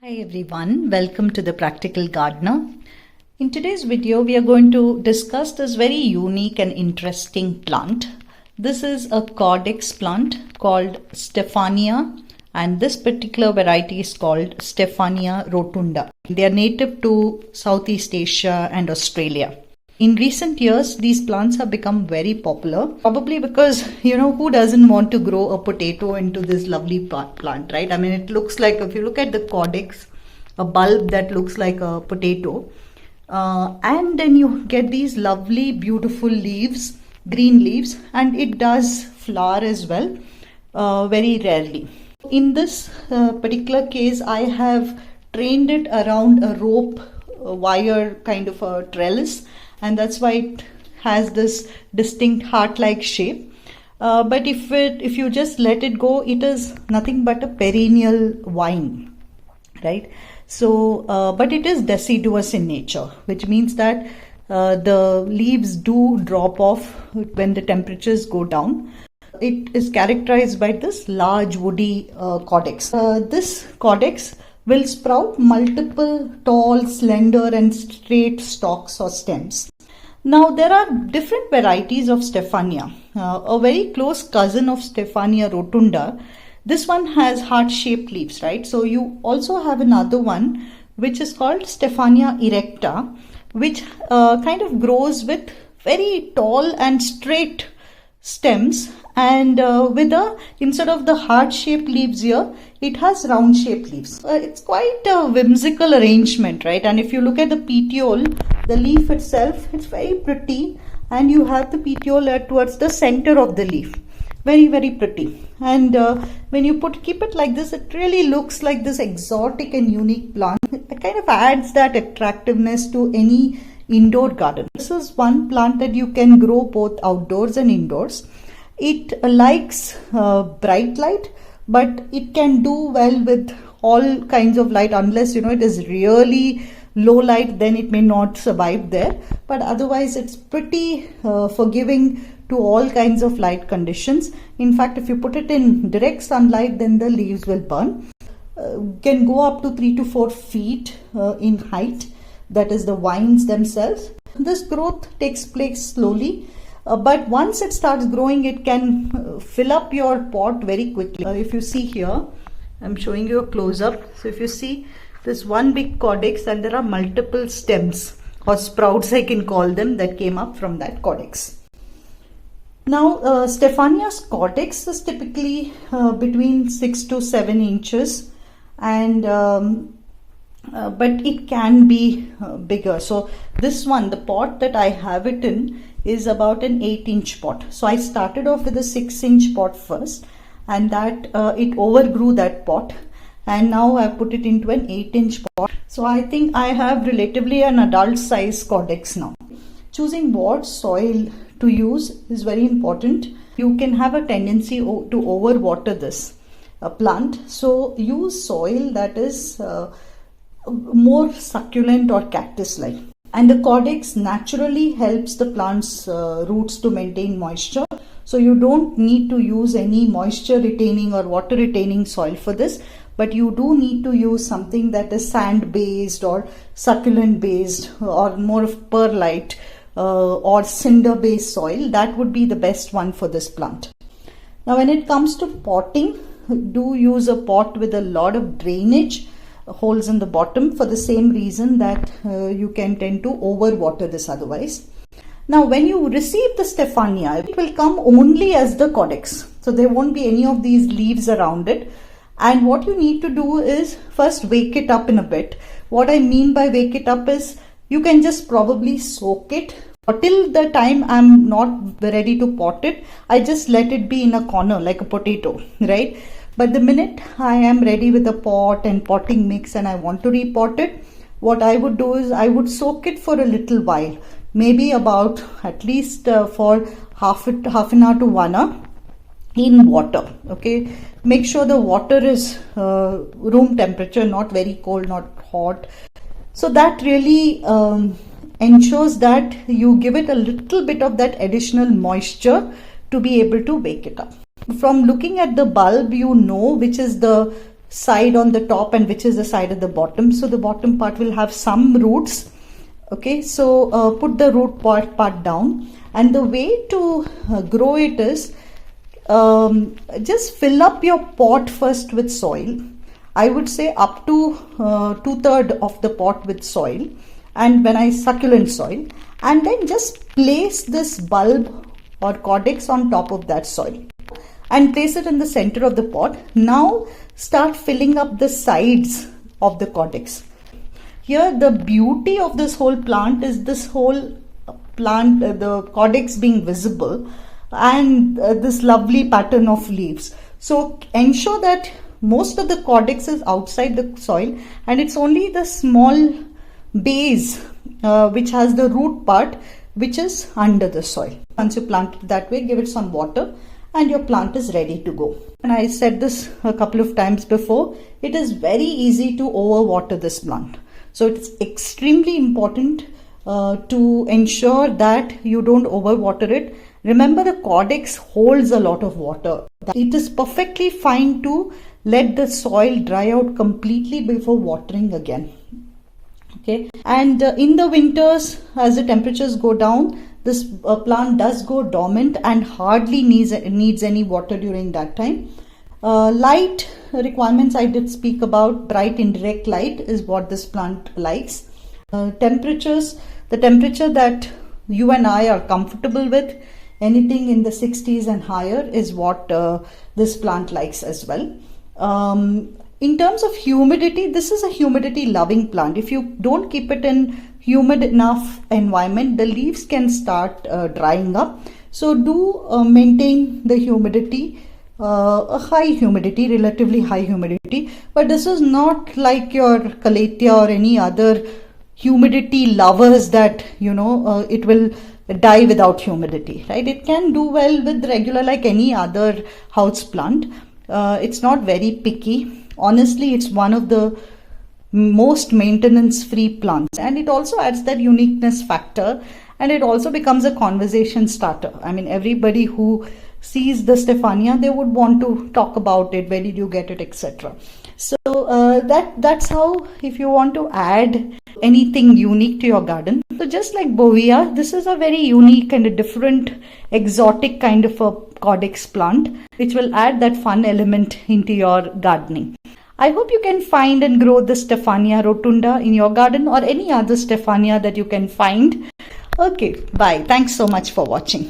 Hi everyone, welcome to the Practical Gardener. In today's video, we are going to discuss this very unique and interesting plant. This is a Caudex plant called Stephania, and this particular variety is called Stephania rotunda. They are native to Southeast Asia and Australia. In recent years, these plants have become very popular, probably because, who doesn't want to grow a potato into this lovely plant, right? I mean, it looks like, if you look at the Caudex, a bulb that looks like a potato, and then you get these lovely, beautiful leaves, green leaves, and it does flower as well, very rarely. In this particular case, I have trained it around a rope wire kind of a trellis, and that's why it has this distinct heart-like shape. But if you just let it go, it is nothing but a perennial vine, right? So, but it is deciduous in nature, which means that the leaves do drop off when the temperatures go down. It is characterized by this large woody caudex. This caudex will sprout multiple tall, slender and straight stalks or stems. Now there are different varieties of Stephania. A very close cousin of Stephania rotunda, this one has heart-shaped leaves, right? So you also have another one which is called Stephania erecta, which kind of grows with very tall and straight stems, and instead of the heart-shaped leaves here, it has round-shaped leaves. It's quite a whimsical arrangement, right? And if you look at the petiole, the leaf itself, it's very pretty, and you have the petiole towards the center of the leaf. Very, very pretty. And when you keep it like this, it really looks like this exotic and unique plant. It kind of adds that attractiveness to any indoor garden. This is one plant that you can grow both outdoors and indoors. It likes bright light, but it can do well with all kinds of light, unless it is really low light, then it may not survive there. But otherwise it's pretty forgiving to all kinds of light conditions. In fact, if you put it in direct sunlight, then the leaves will burn. Can go up to 3 to 4 feet in height. That is the vines themselves. This growth takes place slowly, but once it starts growing, it can fill up your pot very quickly. If you see here, I'm showing you a close-up. So if you see this one big caudex, and there are multiple stems or sprouts, I can call them, that came up from that caudex. Now, Stephania's caudex is typically between 6 to 7 inches, and but it can be bigger. So this one, the pot that I have it in, is about an 8-inch pot. So I started off with a 6-inch pot first, and that it overgrew that pot, and now I put it into an 8-inch pot. So I think I have relatively an adult size caudex now. Choosing what soil to use is very important. You can have a tendency to overwater this plant, so use soil that is more succulent or cactus-like. And the caudex naturally helps the plant's roots to maintain moisture. So you don't need to use any moisture retaining or water retaining soil for this, but you do need to use something that is sand based or succulent based or more of perlite or cinder based soil. That would be the best one for this plant. Now when it comes to potting, do use a pot with a lot of drainage, holes in the bottom, for the same reason that you can tend to overwater this otherwise. Now when you receive the Stephania, it will come only as the caudex, so there won't be any of these leaves around it. And what you need to do is first wake it up in a bit. What I mean by wake it up is, you can just probably soak it. Till the time I'm not ready to pot it, I just let it be in a corner like a potato, right? But the minute I am ready with a pot and potting mix and I want to repot it, what I would do is I would soak it for a little while, maybe about at least for half an hour to 1 hour in water. Okay, make sure the water is room temperature, not very cold, not hot. So that really ensures that you give it a little bit of that additional moisture to be able to wake it up. From looking at the bulb, you know which is the side on the top and which is the side at the bottom. So the bottom part will have some roots. Okay, so put the root part down, and the way to grow it is just fill up your pot first with soil. I would say up to 2/3 of the pot with soil, and when I succulent soil, and then just place this bulb or caudex on top of that soil and place it in the center of the pot. Now start filling up the sides of the caudex. Here the beauty of this whole plant is this whole plant, the caudex being visible, and this lovely pattern of leaves. So ensure that most of the caudex is outside the soil, and it's only the small base which has the root part which is under the soil. Once you plant it that way, give it some water and your plant is ready to go. And I said this a couple of times before, it is very easy to overwater this plant. So it's extremely important to ensure that you don't overwater it. Remember, the caudex holds a lot of water. It is perfectly fine to let the soil dry out completely before watering again. Okay, and in the winters, as the temperatures go down, this plant does go dormant and hardly needs any water during that time. Light requirements I did speak about. Bright indirect light is what this plant likes. Temperatures, the temperature that you and I are comfortable with, anything in the 60s and higher, is what this plant likes as well. In terms of humidity, this is a humidity loving plant. If you don't keep it in humid enough environment, the leaves can start drying up. So do maintain the humidity, a high humidity, relatively high humidity. But this is not like your calathea or any other humidity lovers that, it will die without humidity, right? It can do well with regular, like any other house plant. It's not very picky. Honestly, it's one of the most maintenance free plants, and it also adds that uniqueness factor, and it also becomes a conversation starter. I mean, everybody who sees the Stephania, they would want to talk about it, where did you get it, etc. So that's how, if you want to add anything unique to your garden. So just like Bovia, this is a very unique and a different exotic kind of a caudex plant, which will add that fun element into your gardening. I hope you can find and grow the Stephania rotunda in your garden, or any other Stephania that you can find. Okay, bye. Thanks so much for watching.